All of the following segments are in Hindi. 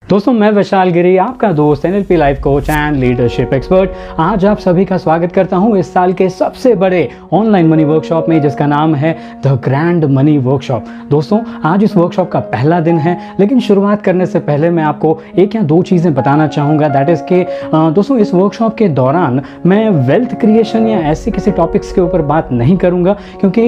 दोस्तों मैं विशाल गिरी, आपका दोस्त NLP life coach and leadership expert. आज आप सभी का स्वागत करता हूं इस साल के सबसे बड़े ऑनलाइन मनी वर्कशॉप में, जिसका नाम है द ग्रैंड मनी वर्कशॉप। दोस्तों आज इस वर्कशॉप का पहला दिन है, लेकिन शुरुआत करने से पहले मैं आपको एक या दो चीज़ें बताना चाहूँगा। दैट इज़ कि दोस्तों इस वर्कशॉप के दौरान मैं वेल्थ क्रिएशन या ऐसे किसी टॉपिक्स के ऊपर बात नहीं करूँगा, क्योंकि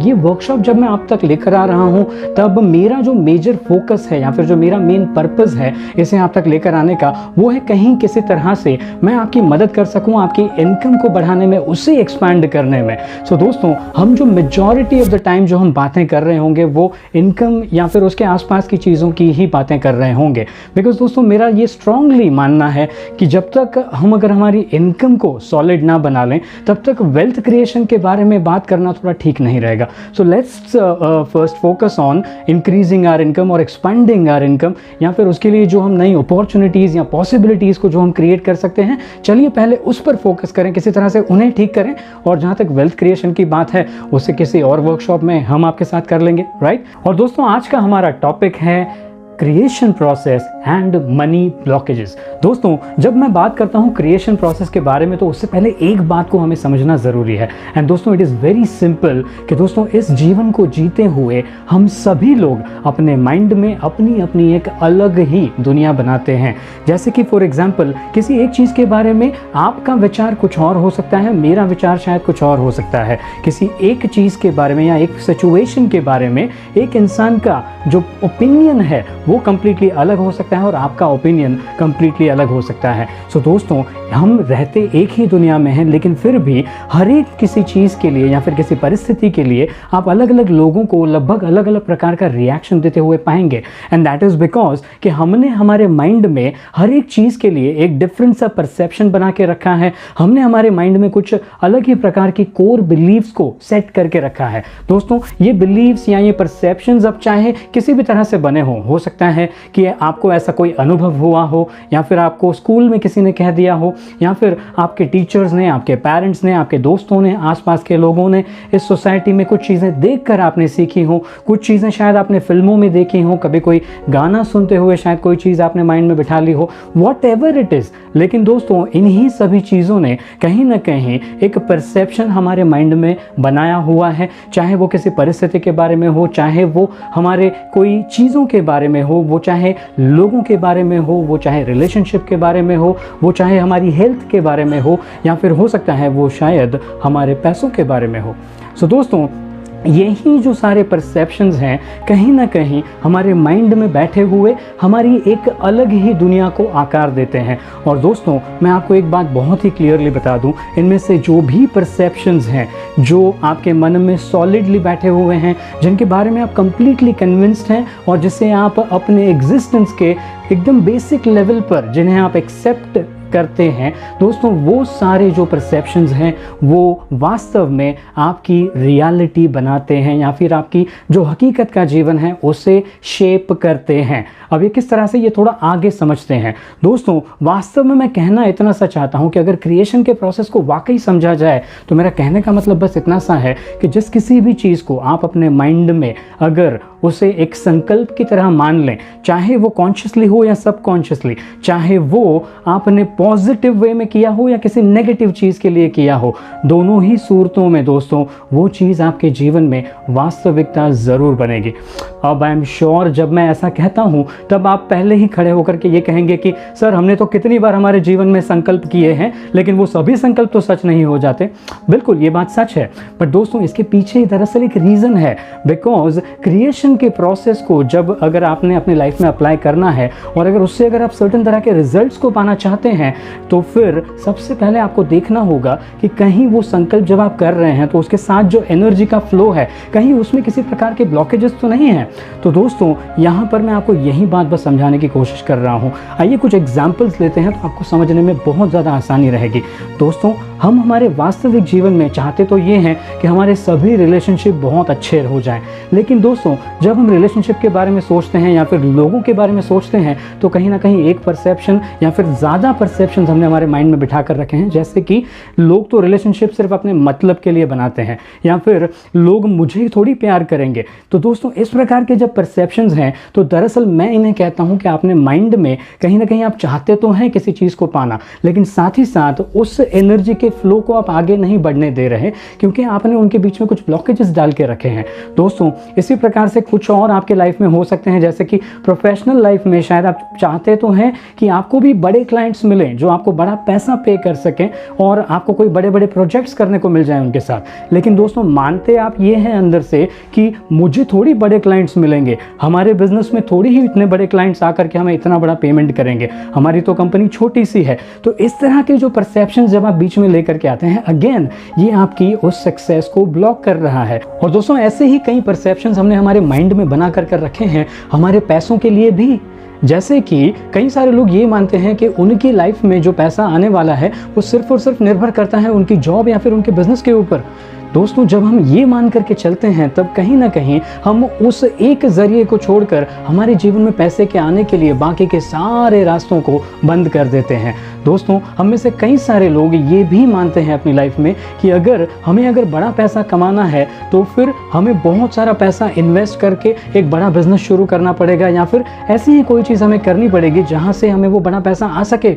ये वर्कशॉप जब मैं आप तक लेकर आ रहा हूँ तब मेरा जो मेजर फोकस है या फिर जो मेरा मेन पर्पज़ है इसे आप तक लेकर आने का, वो है कहीं किसी तरह से मैं आपकी मदद कर सकूं आपकी इनकम को बढ़ाने में, उसे एक्सपैंड करने में। सो दोस्तों हम जो मेजॉरिटी ऑफ द टाइम जो हम बातें कर रहे होंगे वो इनकम या फिर उसके आसपास की चीज़ों की ही बातें कर रहे होंगे। बिकॉज दोस्तों मेरा ये स्ट्रांगली मानना है कि जब तक हम अगर हमारी इनकम को सॉलिड ना बना लें तब तक वेल्थ क्रिएशन के बारे में बात करना थोड़ा ठीक नहीं रहेगा। So let's first focus on increasing our income और एक्सपेंडिंग आवर इनकम, या फिर उसके लिए जो हम नई अपॉर्चुनिटीज़ या पॉसिबिलिटीज़ को जो हम क्रिएट कर सकते हैं, चलिए पहले उस पर फोकस करें, किसी तरह से उन्हें ठीक करें। और जहाँ तक वेल्थ क्रिएशन की बात है उसे किसी और वर्कशॉप में हम आपके साथ कर लेंगे, राइट। और दोस्तों आज का हमारा टॉपिक है creation process and money blockages. दोस्तों जब मैं बात करता हूँ क्रिएशन प्रोसेस के बारे में तो उससे पहले एक बात को हमें समझना ज़रूरी है। एंड दोस्तों इट इज़ वेरी सिंपल कि दोस्तों इस जीवन को जीते हुए हम सभी लोग अपने माइंड में अपनी अपनी एक अलग ही दुनिया बनाते हैं। जैसे कि फॉर एग्जांपल किसी एक चीज़ के बारे में आपका विचार कुछ और हो सकता है, मेरा विचार शायद कुछ और हो सकता है। किसी एक चीज़ के बारे में या एक सिचुएशन के बारे में एक इंसान का जो ओपिनियन है वो कंप्लीटली अलग हो सकता है और आपका ओपिनियन कंप्लीटली अलग हो सकता है। सो दोस्तों हम रहते एक ही दुनिया में हैं, लेकिन फिर भी हर एक किसी चीज़ के लिए या फिर किसी परिस्थिति के लिए आप अलग अलग लोगों को लगभग अलग अलग प्रकार का रिएक्शन देते हुए पाएंगे। एंड दैट इज़ बिकॉज कि हमने हमारे माइंड में हर एक चीज़ के लिए एक डिफरेंट सा परसेप्शन बना के रखा है। हमने हमारे माइंड में कुछ अलग ही प्रकार की कोर बिलीव्स को सेट करके रखा है। दोस्तों ये बिलीव्स या ये परसेप्शंस अब चाहे किसी भी तरह से बने हो सकता है कि आपको ऐसा कोई अनुभव हुआ हो, या फिर आपको स्कूल में किसी ने कह दिया हो, या फिर आपके टीचर्स ने, आपके पेरेंट्स ने, आपके दोस्तों ने, आसपास के लोगों ने, इस सोसाइटी में कुछ चीज़ें देखकर आपने सीखी हो, कुछ चीज़ें शायद आपने फिल्मों में देखी हो, कभी कोई गाना सुनते हुए शायद कोई चीज़ आपने माइंड में बिठा ली हो, वॉट एवर इट इज़। लेकिन दोस्तों इन्हीं सभी चीज़ों ने कहीं ना कहीं एक परसेप्शन हमारे माइंड में बनाया हुआ है, चाहे वो किसी परिस्थिति के बारे में हो, चाहे वो हमारे कोई चीज़ों के बारे में हो, वो चाहे लोगों के बारे में हो, वो चाहे रिलेशनशिप के बारे में हो, वो चाहे हमारी हेल्थ के बारे में हो, या फिर हो सकता है वो शायद हमारे पैसों के बारे में हो। सो दोस्तों यही जो सारे परसेप्शंस हैं कहीं ना कहीं हमारे माइंड में बैठे हुए हमारी एक अलग ही दुनिया को आकार देते हैं। और दोस्तों मैं आपको एक बात बहुत ही क्लियरली बता दूं, इनमें से जो भी परसेप्शंस हैं जो आपके मन में सॉलिडली बैठे हुए हैं, जिनके बारे में आप कंप्लीटली कन्विंस्ड हैं और जिसे आप अपने एग्जिस्टेंस के एकदम बेसिक लेवल पर जिन्हें आप एक्सेप्ट करते हैं, दोस्तों वो सारे जो परसेप्शंस हैं वो वास्तव में आपकी रियलिटी बनाते हैं या फिर आपकी जो हकीकत का जीवन है उसे शेप करते हैं। अब ये किस तरह से, ये थोड़ा आगे समझते हैं। दोस्तों वास्तव में मैं कहना इतना सा चाहता हूँ कि अगर क्रिएशन के प्रोसेस को वाकई समझा जाए तो मेरा कहने का मतलब बस इतना सा है कि जिस किसी भी चीज़ को आप अपने माइंड में अगर उसे एक संकल्प की तरह मान लें, चाहे वो कॉन्शियसली हो या सबकॉन्शियसली, चाहे वो आपने पॉजिटिव वे में किया हो या किसी नेगेटिव चीज़ के लिए किया हो, दोनों ही सूरतों में दोस्तों वो चीज़ आपके जीवन में वास्तविकता ज़रूर बनेगी। अब आई एम श्योर जब मैं ऐसा कहता हूँ तब आप पहले ही खड़े होकर के ये कहेंगे कि सर हमने तो कितनी बार हमारे जीवन में संकल्प किए हैं लेकिन वो सभी संकल्प तो सच नहीं हो जाते। बिल्कुल ये बात सच है, बट दोस्तों इसके पीछे दरअसल एक रीज़न है। बिकॉज क्रिएशन के प्रोसेस को जब अगर आपने अपनी लाइफ में अप्लाई करना है और अगर उससे अगर आप सर्टेन तरह के रिजल्ट्स को पाना चाहते हैं तो फिर सबसे पहले आपको देखना होगा कि कहीं वो संकल्प जब आप कर रहे हैं तो उसके साथ जो एनर्जी का फ्लो है कहीं उसमें किसी प्रकार के ब्लॉकेजेस तो नहीं है। तो दोस्तों यहाँ पर मैं आपको यही बात बस समझाने की कोशिश कर रहा हूँ। आइए कुछ एग्जाम्पल्स लेते हैं तो आपको समझने में बहुत ज़्यादा आसानी रहेगी। दोस्तों हम हमारे वास्तविक जीवन में चाहते तो ये हैं कि हमारे सभी रिलेशनशिप बहुत अच्छे हो जाएं, लेकिन दोस्तों जब हम रिलेशनशिप के बारे में सोचते हैं या फिर लोगों के बारे में सोचते हैं तो कहीं ना कहीं एक परसेप्शन या फिर ज़्यादा परसेप्शन हमने हमारे माइंड में बिठा कर रखे हैं, जैसे कि लोग तो रिलेशनशिप सिर्फ अपने मतलब के लिए बनाते हैं या फिर लोग मुझे थोड़ी प्यार करेंगे। तो दोस्तों इस प्रकार के जब परसेप्शंस हैं तो दरअसल मैं इन्हें कहता हूं कि अपने माइंड में कहीं ना कहीं आप चाहते तो हैं किसी चीज़ को पाना, लेकिन साथ ही साथ उस एनर्जी के फ्लो को आप आगे नहीं बढ़ने दे रहे क्योंकि आपने उनके बीच में कुछ ब्लॉकेजेस डाल के रखे हैं। दोस्तों इसी प्रकार से कुछ और आपके लाइफ में हो सकते हैं, जैसे कि प्रोफेशनल लाइफ में शायद आप चाहते तो हैं कि आपको भी बड़े क्लाइंट्स मिलें जो आपको बड़ा पैसा पे कर सकें और आपको कोई बड़े बड़े प्रोजेक्ट्स करने को मिल जाए उनके साथ, लेकिन दोस्तों मानते आप ये हैं अंदर से कि मुझे थोड़ी बड़े क्लाइंट्स मिलेंगे, हमारे बिजनेस में थोड़ी ही इतने बड़े क्लाइंट्स आकर के हमें इतना बड़ा पेमेंट करेंगे, हमारी तो कंपनी छोटी सी है। तो इस तरह के जो परसेप्शन जब आप बीच में लेकर के आते हैं, अगेन ये आपकी उस सक्सेस को ब्लॉक कर रहा है। और दोस्तों ऐसे ही कई परसेप्शंस हमने हमारे माइंड में बना कर रखे हैं हमारे पैसों के लिए भी, जैसे कि कई सारे लोग ये मानते हैं कि उनकी लाइफ में जो पैसा आने वाला है वो सिर्फ और सिर्फ निर्भर करता है उनकी जॉब या फिर उनके बिजनेस के ऊपर। दोस्तों जब हम ये मान करके चलते हैं तब कहीं ना कहीं हम उस एक जरिए को छोड़कर हमारे जीवन में पैसे के आने के लिए बाकी के सारे रास्तों को बंद कर देते हैं। दोस्तों हम में से कई सारे लोग ये भी मानते हैं अपनी लाइफ में कि अगर बड़ा पैसा कमाना है तो फिर हमें बहुत सारा पैसा इन्वेस्ट करके एक बड़ा बिजनेस शुरू करना पड़ेगा या फिर ऐसी ही कोई चीज़ हमें करनी पड़ेगी जहाँ से हमें वो बड़ा पैसा आ सके।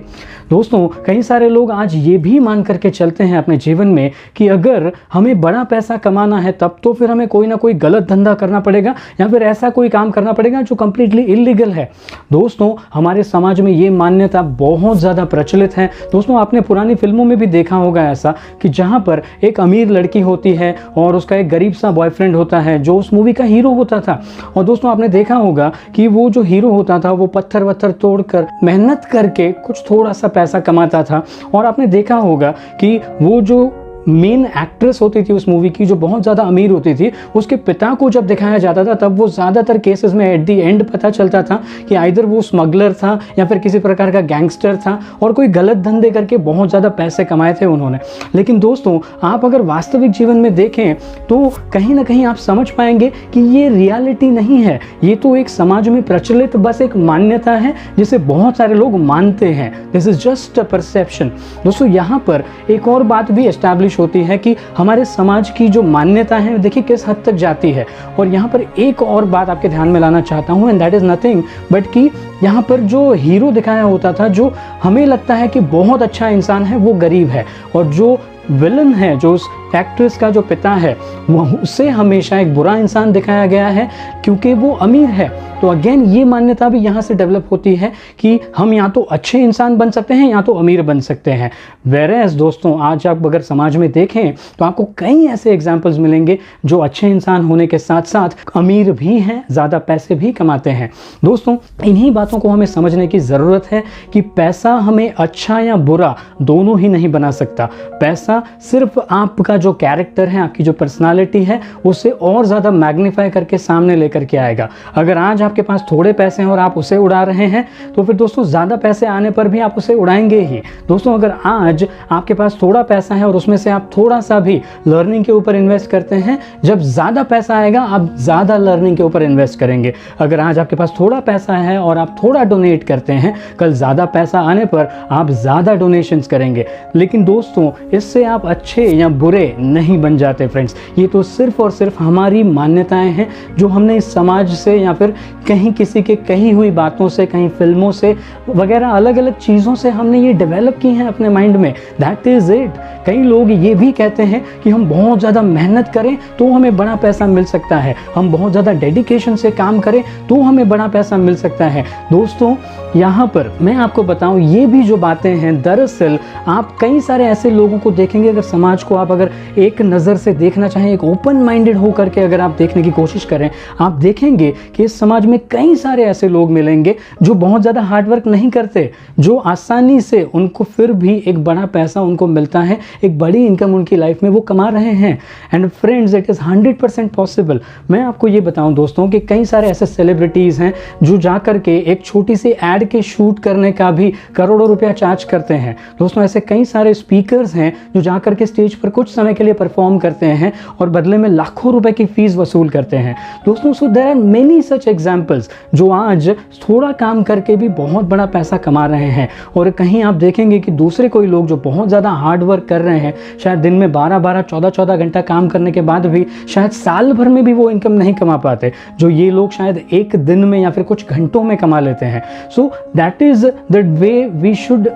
दोस्तों कई सारे लोग आज ये भी मान करके चलते हैं अपने जीवन में कि अगर हमें बड़ा पैसा कमाना है तब तो फिर हमें कोई ना कोई गलत धंधा करना पड़ेगा या फिर ऐसा कोई काम करना पड़ेगा जो कंप्लीटली इलीगल है। दोस्तों हमारे समाज में ये मान्यता बहुत ज़्यादा प्रचलित है। दोस्तों आपने पुरानी फिल्मों में भी देखा होगा ऐसा कि जहाँ पर एक अमीर लड़की होती है और उसका एक गरीब सा बॉयफ्रेंड होता है जो उस मूवी का हीरो होता था। और दोस्तों आपने देखा होगा कि वो जो हीरो होता था वो पत्थर वत्थर तोड़कर मेहनत करके कुछ थोड़ा सा पैसा कमाता था। और आपने देखा होगा कि वो जो मेन एक्ट्रेस होती थी उस मूवी की जो बहुत ज़्यादा अमीर होती थी, उसके पिता को जब दिखाया जाता था तब वो ज़्यादातर केसेस में एट दी एंड पता चलता था कि आइदर वो स्मगलर था या फिर किसी प्रकार का गैंगस्टर था और कोई गलत धंधे करके बहुत ज़्यादा पैसे कमाए थे उन्होंने। लेकिन दोस्तों आप अगर वास्तविक जीवन में देखें तो कहीं ना कहीं आप समझ पाएंगे कि ये रियलिटी नहीं है, ये तो एक समाज में प्रचलित बस एक मान्यता है जिसे बहुत सारे लोग मानते हैं। This is just a perception. दोस्तों यहाँ पर एक और बात भी एस्टैब्लिश होती है कि हमारे समाज की जो मान्यता है देखिए किस हद तक जाती है। और यहाँ पर एक और बात आपके ध्यान में लाना चाहता हूँ and that is nothing but कि यहाँ पर जो हीरो दिखाया होता था जो हमें लगता है कि बहुत अच्छा इंसान है वो गरीब है, और जो विलन है जो उस एक्ट्रेस का जो पिता है वो उसे हमेशा एक बुरा इंसान दिखाया गया है क्योंकि वो अमीर है। तो अगेन ये मान्यता भी यहाँ से डेवलप होती है कि हम या तो अच्छे इंसान बन सकते हैं या तो अमीर बन सकते हैं। वेरेस दोस्तों आज आप अगर समाज में देखें तो आपको कई ऐसे एग्जाम्पल्स मिलेंगे जो अच्छे इंसान होने के साथ साथ अमीर भी हैं, ज़्यादा पैसे भी कमाते हैं। दोस्तों इन्हीं बातों को हमें समझने की ज़रूरत है कि पैसा हमें अच्छा या बुरा दोनों ही नहीं बना सकता। पैसा सिर्फ आपका जो कैरेक्टर है, आपकी जो पर्सनालिटी है उसे और ज़्यादा मैग्नीफाई करके सामने लेकर के आएगा। अगर आज आपके पास थोड़े पैसे हैं और आप उसे उड़ा रहे हैं तो फिर दोस्तों ज़्यादा पैसे आने पर भी आप उसे उड़ाएंगे ही। दोस्तों अगर आज आपके पास थोड़ा पैसा है और उसमें से आप थोड़ा सा भी लर्निंग के ऊपर इन्वेस्ट करते हैं, जब ज़्यादा पैसा आएगा आप ज़्यादा लर्निंग के ऊपर इन्वेस्ट करेंगे। अगर आज आपके पास थोड़ा पैसा है और आप थोड़ा डोनेट करते हैं, कल ज़्यादा पैसा आने पर आप ज़्यादा डोनेशंस करेंगे। लेकिन दोस्तों इससे आप अच्छे या बुरे नहीं बन जाते फ्रेंड्स। ये तो सिर्फ और सिर्फ हमारी मान्यताएं हैं जो हमने इस समाज से या फिर कहीं किसी के कही हुई बातों से, कहीं फिल्मों से वगैरह अलग अलग चीज़ों से हमने ये डेवलप की हैं अपने माइंड में। That is it. कई लोग ये भी कहते हैं कि हम बहुत ज़्यादा मेहनत करें तो हमें बड़ा पैसा मिल सकता है, हम बहुत ज़्यादा डेडिकेशन से काम करें तो हमें बड़ा पैसा मिल सकता है। दोस्तों यहाँ पर मैं आपको बताऊँ ये भी जो बातें हैं दरअसल आप कई सारे ऐसे लोगों को देखेंगे, अगर समाज को आप अगर एक नज़र से देखना चाहें, एक ओपन माइंडेड होकर के अगर आप देखने की कोशिश करें, आप देखेंगे कि इस समाज में कई सारे ऐसे लोग मिलेंगे जो बहुत ज़्यादा हार्डवर्क नहीं करते, जो आसानी से उनको फिर भी एक बड़ा पैसा उनको मिलता है, एक बड़ी इनकम उनकी लाइफ में वो कमा रहे हैं। And friends it is 100% possible. मैं आपको ये बताऊं दोस्तों कि कई सारे ऐसे सेलिब्रिटीज़ हैं जो जा कर के एक छोटी सी ऐड के शूट करने का भी करोड़ों रुपया चार्ज करते हैं। दोस्तों ऐसे कई सारे स्पीकर्स हैं जो जाकर के स्टेज पर कुछ समय के लिए परफॉर्म करते हैं और बदले में लाखों रुपए की फीस वसूल करते हैं। दोस्तों so there are many such examples जो आज थोड़ा काम करके भी बहुत बड़ा पैसा कमा रहे हैं। और कहीं आप देखेंगे कि दूसरे कोई लोग जो बहुत ज़्यादा हार्ड वर्क कर रहे हैं, शायद दिन में 12-12, 14-14 घंटा काम करने के बाद भी शायद साल भर में भी वो इनकम नहीं कमा पाते, जो ये लोग शायद एक दिन में या फिर कुछ घंटों में कमा लेते हैं। So that is the way we should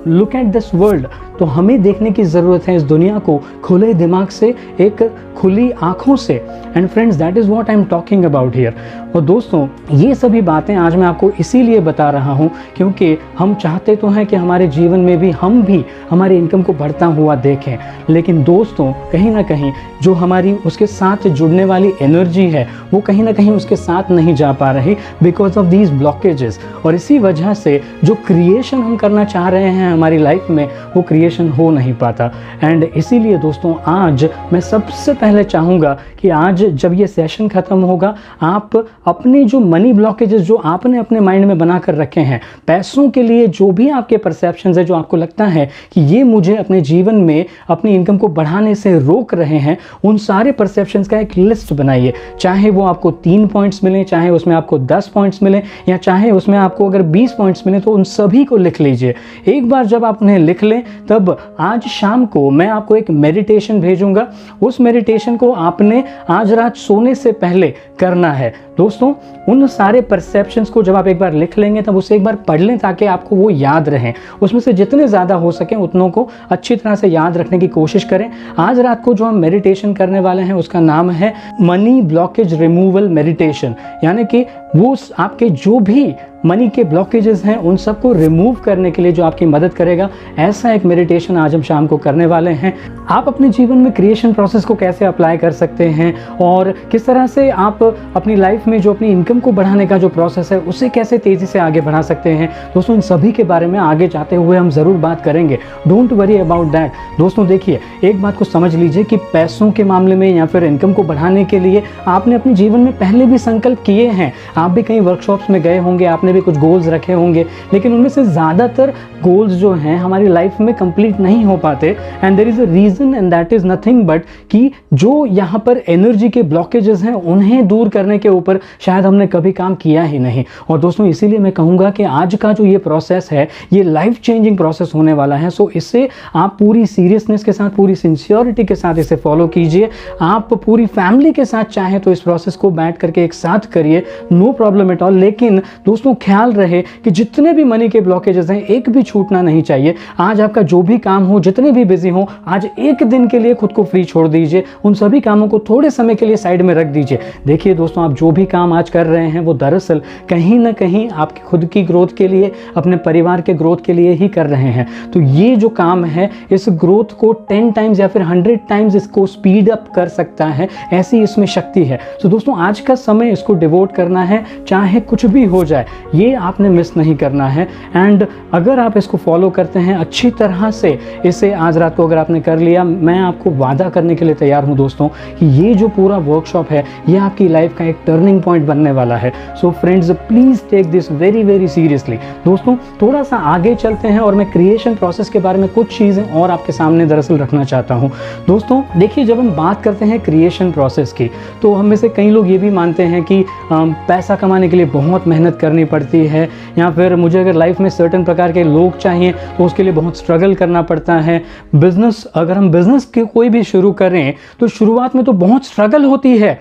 look at this world. तो हमें देखने की ज़रूरत है इस दुनिया को खुले दिमाग से, एक खुली आँखों से। And friends, that is what I am talking about here. और दोस्तों ये सभी बातें आज मैं आपको इसीलिए बता रहा हूँ क्योंकि हम चाहते तो हैं कि हमारे जीवन में भी हम भी हमारी इनकम को बढ़ता हुआ देखें, लेकिन दोस्तों कहीं ना कहीं जो हमारी उसके साथ जुड़ने वाली एनर्जी है वो कहीं ना कहीं उसके साथ नहीं जा पा रही बिकॉज ऑफ दीज ब्लॉकेजेस। और इसी वजह से जो क्रिएशन हम करना चाह रहे हैं हमारी लाइफ में वो क्रिएशन हो नहीं पाता। एंड इसीलिए दोस्तों आज मैं सबसे पहले चाहूँगा कि आज जब ये सेशन ख़त्म होगा आप अपने जो मनी ब्लॉकेजेस जो आपने अपने माइंड में बना कर रखे हैं पैसों के लिए, जो भी आपके परसेप्शंस है, जो आपको लगता है कि ये मुझे अपने जीवन में अपनी इनकम को बढ़ाने से रोक रहे हैं, उन सारे परसेप्शंस का एक लिस्ट बनाइए। चाहे वो आपको 3 पॉइंट्स मिलें, चाहे उसमें आपको 10 पॉइंट्स मिलें, या चाहे उसमें आपको अगर 20 पॉइंट्स मिले, तो उन सभी को लिख लीजिए। एक बार जब आप उन्हें लिख लें तब आज शाम को मैं आपको एक मेडिटेशन भेजूंगा। उस मेडिटेशन को आपने आज रात सोने से पहले करना है। दोस्तों उन सारे परसेप्शंस को जब आप एक बार लिख लेंगे तब उसे एक बार पढ़ लें ताकि आपको वो याद रहें। उसमें से जितने ज़्यादा हो सके उतनों को अच्छी तरह से याद रखने की कोशिश करें। आज रात को जो हम मेडिटेशन करने वाले हैं उसका नाम है मनी ब्लॉकेज रिमूवल मेडिटेशन, यानी कि वो आपके जो भी मनी के ब्लॉकेजेस हैं उन सबको रिमूव करने के लिए जो आपकी मदद करेगा, ऐसा एक मेडिटेशन आज हम शाम को करने वाले हैं। आप अपने जीवन में क्रिएशन प्रोसेस को कैसे अप्लाई कर सकते हैं और किस तरह से आप अपनी लाइफ में जो अपनी इनकम को बढ़ाने का जो प्रोसेस है उसे कैसे तेज़ी से आगे बढ़ा सकते हैं, दोस्तों इन सभी के बारे में आगे जाते हुए हम ज़रूर बात करेंगे। Don't worry about that. दोस्तों देखिए, एक बात को समझ लीजिए कि पैसों के मामले में या फिर इनकम को बढ़ाने के लिए आपने अपने जीवन में पहले भी संकल्प किए हैं। आप भी कई वर्कशॉप्स में गए होंगे, आपने भी कुछ गोल्स रखे होंगे, लेकिन उनमें से ज़्यादातर गोल्स जो हैं हमारी लाइफ में कंप्लीट नहीं हो पाते। And there is a reason and that is nothing but कि जो यहाँ पर एनर्जी के ब्लॉकेजेस हैं उन्हें दूर करने के ऊपर शायद हमने कभी काम किया ही नहीं। और दोस्तों इसीलिए मैं कहूँगा कि आज का जो ये प्रोसेस है ये लाइफ चेंजिंग प्रोसेस होने वाला है। सो इससे आप पूरी सीरियसनेस के साथ, पूरी सिंसियरिटी के साथ इसे फॉलो कीजिए। आप पूरी फैमिली के साथ चाहें तो इस प्रोसेस को बैठ करके एक साथ करिए, नो प्रॉब्लम एट ऑल। लेकिन दोस्तों ख्याल रहे कि जितने भी मनी के ब्लॉकेजेस हैं एक भी छूटना नहीं चाहिए। आज आपका जो भी काम हो, जितने भी बिजी हो, आज एक दिन के लिए खुद को फ्री छोड़ दीजिए। उन सभी कामों को थोड़े समय के लिए साइड में रख दीजिए। देखिए दोस्तों, आप जो भी काम आज कर रहे हैं वो दरअसल कहीं ना कहीं आपकी खुद की ग्रोथ के लिए, अपने परिवार के ग्रोथ के लिए ही कर रहे हैं। तो ये जो काम है इस ग्रोथ को 10 टाइम्स या फिर 100 टाइम्स इसको स्पीड अप कर सकता है, ऐसी इसमें शक्ति है। तो दोस्तों आज का समय इसको डिवोट करना है, चाहे कुछ भी हो जाए, ये आपने मिस नहीं करना है। एंड अगर आप इसको फॉलो करते हैं अच्छी तरह से, इसे आज रात को अगर आपने कर लिया, मैं आपको वादा करने के लिए तैयार हूं दोस्तों कि ये जो पूरा वर्कशॉप है ये आपकी लाइफ का एक टर्निंग पॉइंट बनने वाला है। So friends please take this very very seriously. दोस्तों थोड़ा सा आगे चलते हैं और मैं क्रिएशन प्रोसेस के बारे में कुछ चीज़ें और आपके सामने दरअसल रखना चाहता हूँ। दोस्तों देखिए, जब हम बात करते हैं क्रिएशन प्रोसेस की तो हम में से कई लोग ये भी मानते हैं कि पैसा कमाने के लिए बहुत मेहनत करनी पड़ती है, या फिर मुझे अगर लाइफ में सर्टेन प्रकार के लोग चाहिए तो उसके लिए बहुत स्ट्रगल करना पड़ता है। बिजनेस, अगर हम बिजनेस के कोई भी शुरू करें तो शुरुआत में तो बहुत स्ट्रगल होती है।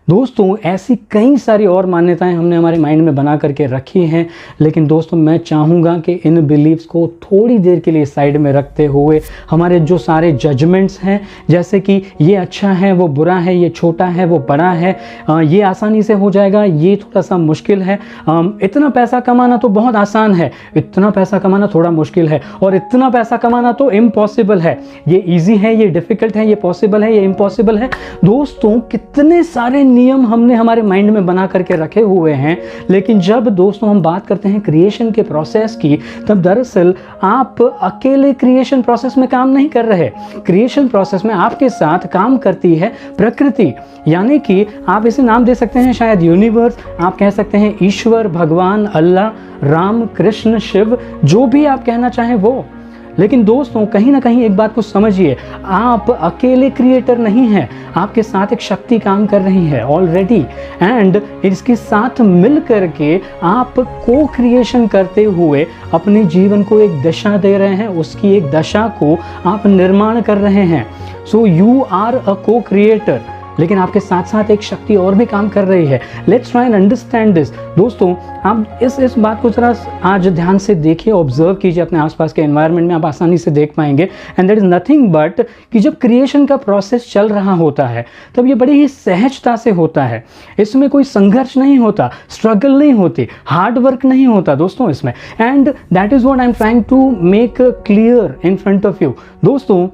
दोस्तों ऐसी कई सारी और मान्यताएं हमने हमारे माइंड में बना करके रखी हैं, लेकिन दोस्तों मैं चाहूँगा कि इन बिलीव्स को थोड़ी देर के लिए साइड में रखते हुए हमारे जो सारे जजमेंट्स हैं, जैसे कि ये अच्छा है, वो बुरा है, ये छोटा है, वो बड़ा है, ये आसानी से हो जाएगा, ये थोड़ा सा मुश्किल है, इतना पैसा कमाना तो बहुत आसान है, इतना पैसा कमाना थोड़ा मुश्किल है, और इतना पैसा कमाना तो इम्पॉसिबल है, ये ईजी है, ये डिफ़िकल्ट है, ये पॉसिबल है, ये इम्पॉसिबल है। दोस्तों कितने सारे नियम हमने हमारे माइंड में बना करके रखे हुए हैं। लेकिन जब दोस्तों हम बात करते हैं क्रिएशन के प्रोसेस की, तब दरअसल आप अकेले क्रिएशन प्रोसेस में काम नहीं कर रहे। क्रिएशन प्रोसेस में आपके साथ काम करती है प्रकृति, यानी कि आप इसे नाम दे सकते हैं शायद यूनिवर्स, आप कह सकते हैं ईश्वर, भगवान, अल्लाह, राम, कृष्ण, शिव, जो भी आप कहना चाहें वो। लेकिन दोस्तों कहीं ना कहीं एक बात को समझिए, आप अकेले क्रिएटर नहीं हैं, आपके साथ एक शक्ति काम कर रही है ऑलरेडी, एंड इसके साथ मिल करके आप को क्रिएशन करते हुए अपने जीवन को एक दिशा दे रहे हैं, उसकी एक दशा को आप निर्माण कर रहे हैं। सो यू आर अ को क्रिएटर, लेकिन आपके साथ साथ एक शक्ति और भी काम कर रही है। Let's try and understand this. दोस्तों आप इस बात को जरा आज ध्यान से देखिए, ऑब्जर्व कीजिए अपने आसपास के एनवायरनमेंट में, आप आसानी से देख पाएंगे। And that is nothing but कि जब क्रिएशन का प्रोसेस चल रहा होता है तब ये बड़ी ही सहजता से होता है। इसमें कोई संघर्ष नहीं होता, स्ट्रगल नहीं होती, हार्ड वर्क नहीं होता दोस्तों इसमें। And that is what I am trying to make clear in front of you. दोस्तों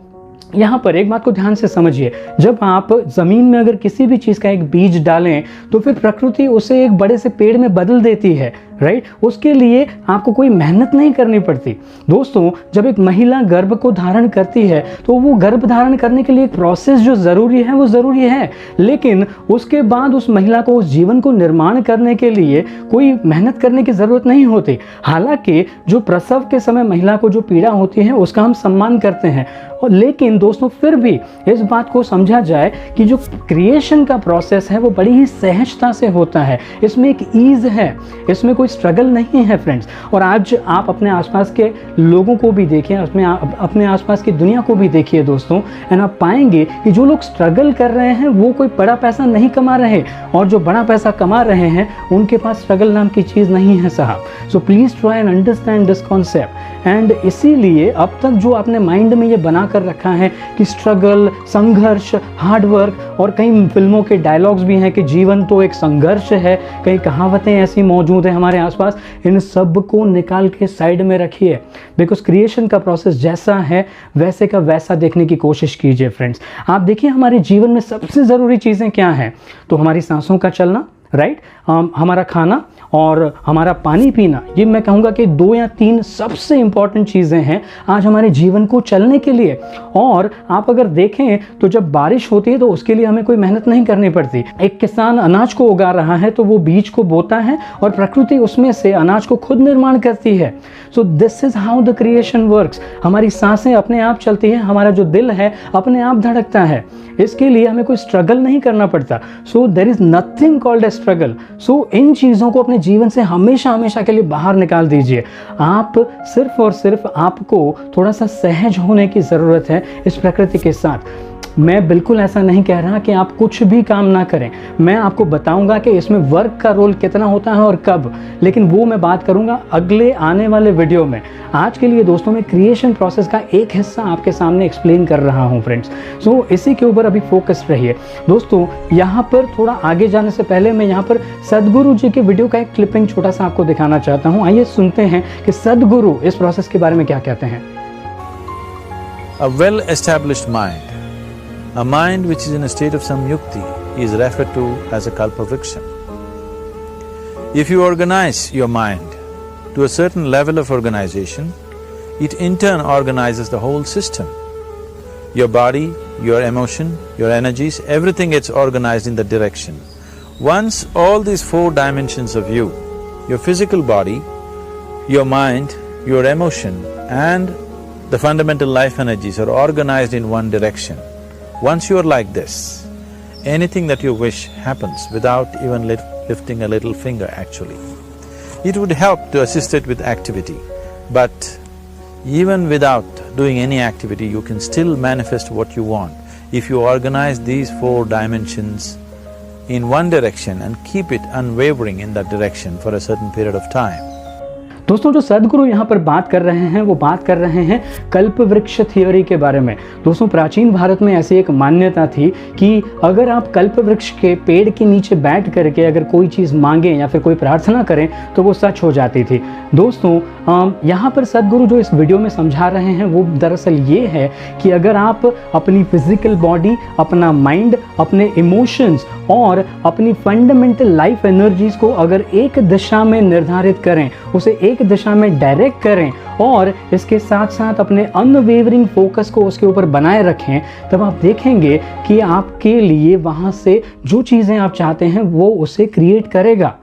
यहाँ पर एक बात को ध्यान से समझिए, जब आप ज़मीन में अगर किसी भी चीज़ का एक बीज डालें तो फिर प्रकृति उसे एक बड़े से पेड़ में बदल देती है, राइट। उसके लिए आपको कोई मेहनत नहीं करनी पड़ती। दोस्तों जब एक महिला गर्भ को धारण करती है तो वो गर्भ धारण करने के लिए एक प्रोसेस जो ज़रूरी है वो ज़रूरी है, लेकिन उसके बाद उस महिला को उस जीवन को निर्माण करने के लिए कोई मेहनत करने की ज़रूरत नहीं होती। हालांकि जो प्रसव के समय महिला को जो पीड़ा होती है उसका हम सम्मान करते हैं, और लेकिन दोस्तों फिर भी इस बात को समझा जाए कि जो क्रिएशन का प्रोसेस है वो बड़ी ही सहजता से होता है, इसमें एक ईज है, इसमें कोई स्ट्रगल नहीं है फ्रेंड्स। और आज आप अपने आसपास के लोगों को भी देखिए, अपने आसपास की दुनिया को भी देखिए दोस्तों, एंड आप पाएंगे कि जो लोग स्ट्रगल कर रहे हैं वो कोई बड़ा पैसा नहीं कमा रहे, और जो बड़ा पैसा कमा रहे हैं उनके पास स्ट्रगल नाम की चीज़ नहीं है साहब। So please try and understand this concept. And इसीलिए अब तक जो आपने माइंड में ये बना कर रखा है कि स्ट्रगल, संघर्ष, हार्ड वर्क, और कई फिल्मों के डायलॉग्स भी हैं कि जीवन तो एक संघर्ष है, कई कहावतें ऐसी मौजूद हैं हमारे आसपास, इन सब को निकाल के साइड में रखिए। बिकॉज क्रिएशन का प्रोसेस जैसा है वैसे का वैसा देखने की कोशिश कीजिए फ्रेंड्स। आप देखिए हमारे जीवन में सबसे ज़रूरी चीज़ें क्या हैं, तो हमारी सांसों का चलना, राइट, हमारा खाना और हमारा पानी पीना, ये मैं कहूँगा कि 2 या 3 सबसे इंपॉर्टेंट चीज़ें हैं आज हमारे जीवन को चलने के लिए। और आप अगर देखें तो जब बारिश होती है तो उसके लिए हमें कोई मेहनत नहीं करनी पड़ती। एक किसान अनाज को उगा रहा है तो वो बीज को बोता है और प्रकृति उसमें से अनाज को खुद निर्माण करती है। So this is how the creation works. हमारी सांसें अपने आप चलती हैं, हमारा जो दिल है अपने आप धड़कता है, इसके लिए हमें कोई स्ट्रगल नहीं करना पड़ता। So there is nothing called a struggle. So इन चीज़ों को अपने जीवन से हमेशा हमेशा के लिए बाहर निकाल दीजिए। आप सिर्फ और सिर्फ आपको थोड़ा सा सहज होने की ज़रूरत है इस प्रकृति के साथ। मैं बिल्कुल ऐसा नहीं कह रहा कि आप कुछ भी काम ना करें, मैं आपको बताऊंगा कि इसमें वर्क का रोल कितना होता है और कब, लेकिन वो मैं बात करूंगा अगले आने वाले वीडियो में। आज के लिए दोस्तों मैं क्रिएशन प्रोसेस का एक हिस्सा आपके सामने एक्सप्लेन कर रहा हूं फ्रेंड्स। सो इसी के ऊपर अभी फोकस रहिए दोस्तों। यहाँ पर थोड़ा आगे जाने से पहले मैं यहाँ पर सदगुरु जी के वीडियो का एक क्लिपिंग छोटा सा आपको दिखाना चाहता हूँ। आइए सुनते हैं कि सदगुरु इस प्रोसेस के बारे में क्या कहते हैं। A well-established mind, a mind which is in a state of samyukti, is referred to as a kalpavriksha. If you organize your mind to a certain level of organization, it in turn organizes the whole system. Your body, your emotion, your energies, everything gets organized in that direction. Once all these 4 dimensions of you, your physical body, your mind, your emotion and the fundamental life energies are organized in one direction. Once you are like this, anything that you wish happens without even lifting a little finger actually. It would help to assist it with activity, but even without doing any activity, you can still manifest what you want if you organize these 4 dimensions in one direction and keep it unwavering in that direction for a certain period of time. दोस्तों जो सद्गुरु यहाँ पर बात कर रहे हैं वो बात कर रहे हैं कल्प वृक्ष थियोरी के बारे में। दोस्तों प्राचीन भारत में ऐसी एक मान्यता थी कि अगर आप कल्प वृक्ष के पेड़ के नीचे बैठ करके अगर कोई चीज़ मांगें या फिर कोई प्रार्थना करें तो वो सच हो जाती थी। दोस्तों यहाँ पर सद्गुरु जो इस वीडियो में समझा रहे हैं वो दरअसल ये है कि अगर आप अपनी फिजिकल बॉडी, अपना माइंड, अपने इमोशंस और अपनी फंडामेंटल लाइफ एनर्जीज को अगर एक दिशा में निर्धारित करें, उसे एक दिशा में डायरेक्ट करें और इसके साथ साथ अपने अनवेवरिंग फोकस को उसके ऊपर बनाए रखें, तब आप देखेंगे कि आपके लिए वहाँ से जो चीज़ें आप चाहते हैं वो उसे क्रिएट करेगा।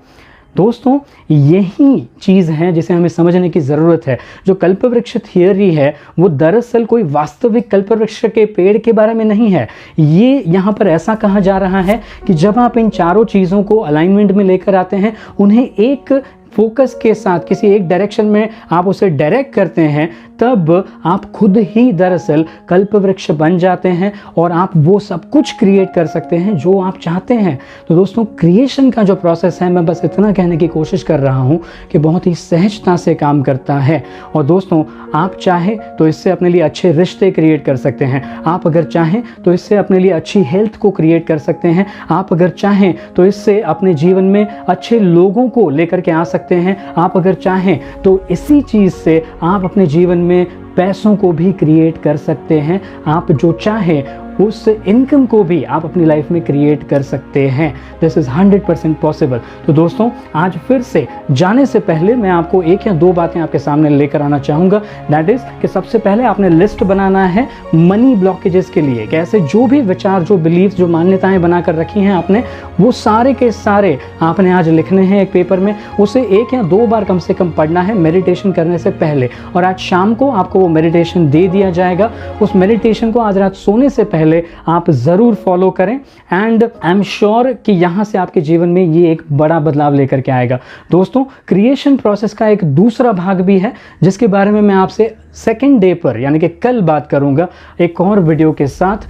दोस्तों यही चीज़ है जिसे हमें समझने की ज़रूरत है। जो कल्पवृक्ष थियरी है वो दरअसल कोई वास्तविक कल्पवृक्ष के पेड़ के बारे में नहीं है। ये यहाँ पर ऐसा कहा जा रहा है कि जब आप इन चारों चीज़ों को अलाइनमेंट में लेकर आते हैं, उन्हें एक फोकस के साथ किसी एक डायरेक्शन में आप उसे डायरेक्ट करते हैं, तब आप खुद ही दरअसल कल्पवृक्ष बन जाते हैं और आप वो सब कुछ क्रिएट कर सकते हैं जो आप चाहते हैं। तो दोस्तों क्रिएशन का जो प्रोसेस है, मैं बस इतना कहने की कोशिश कर रहा हूँ कि बहुत ही सहजता से काम करता है। और दोस्तों आप चाहें तो इससे अपने लिए अच्छे रिश्ते क्रिएट कर सकते हैं, आप अगर चाहें तो इससे अपने लिए अच्छी हेल्थ को क्रिएट कर सकते हैं, आप अगर चाहें तो इससे अपने जीवन में अच्छे लोगों को लेकर के आ सकते हैं, आप अगर चाहें तो इसी चीज़ से आप अपने जीवन में पैसों को भी क्रिएट कर सकते हैं। आप जो चाहें उस इनकम को भी आप अपनी लाइफ में क्रिएट कर सकते हैं। This is 100% possible. तो दोस्तों आज फिर से जाने से पहले मैं आपको एक या दो बातें आपके सामने लेकर आना चाहूँगा। दैट इज़ कि सबसे पहले आपने लिस्ट बनाना है मनी ब्लॉकेजेस के लिए। कैसे जो भी विचार, जो बिलीफ, जो मान्यताएं बनाकर रखी हैं आपने, वो सारे के सारे आपने आज लिखने हैं एक पेपर में। उसे एक या दो बार कम से कम पढ़ना है मेडिटेशन करने से पहले, और आज शाम को आपको वो मेडिटेशन दे दिया जाएगा। उस मेडिटेशन को आज रात सोने से पहले आप ज़रूर फॉलो करें एंड आई एम श्योर कि यहाँ से आपके जीवन में ये एक बड़ा बदलाव लेकर के आएगा। दोस्तों क्रिएशन प्रोसेस का एक दूसरा भाग भी है जिसके बारे में मैं आपसे सेकेंड डे पर यानी कि कल बात करूँगा एक और वीडियो के साथ।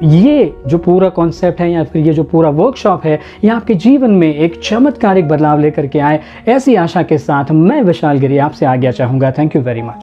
ये जो पूरा कॉन्सेप्ट है या फिर ये जो पूरा वर्कशॉप है, ये आपके जीवन में एक चमत्कारिक बदलाव लेकर के आए, ऐसी आशा के साथ मैं विशाल गिरी आपसे आज्ञा चाहूँगा। Thank you very much.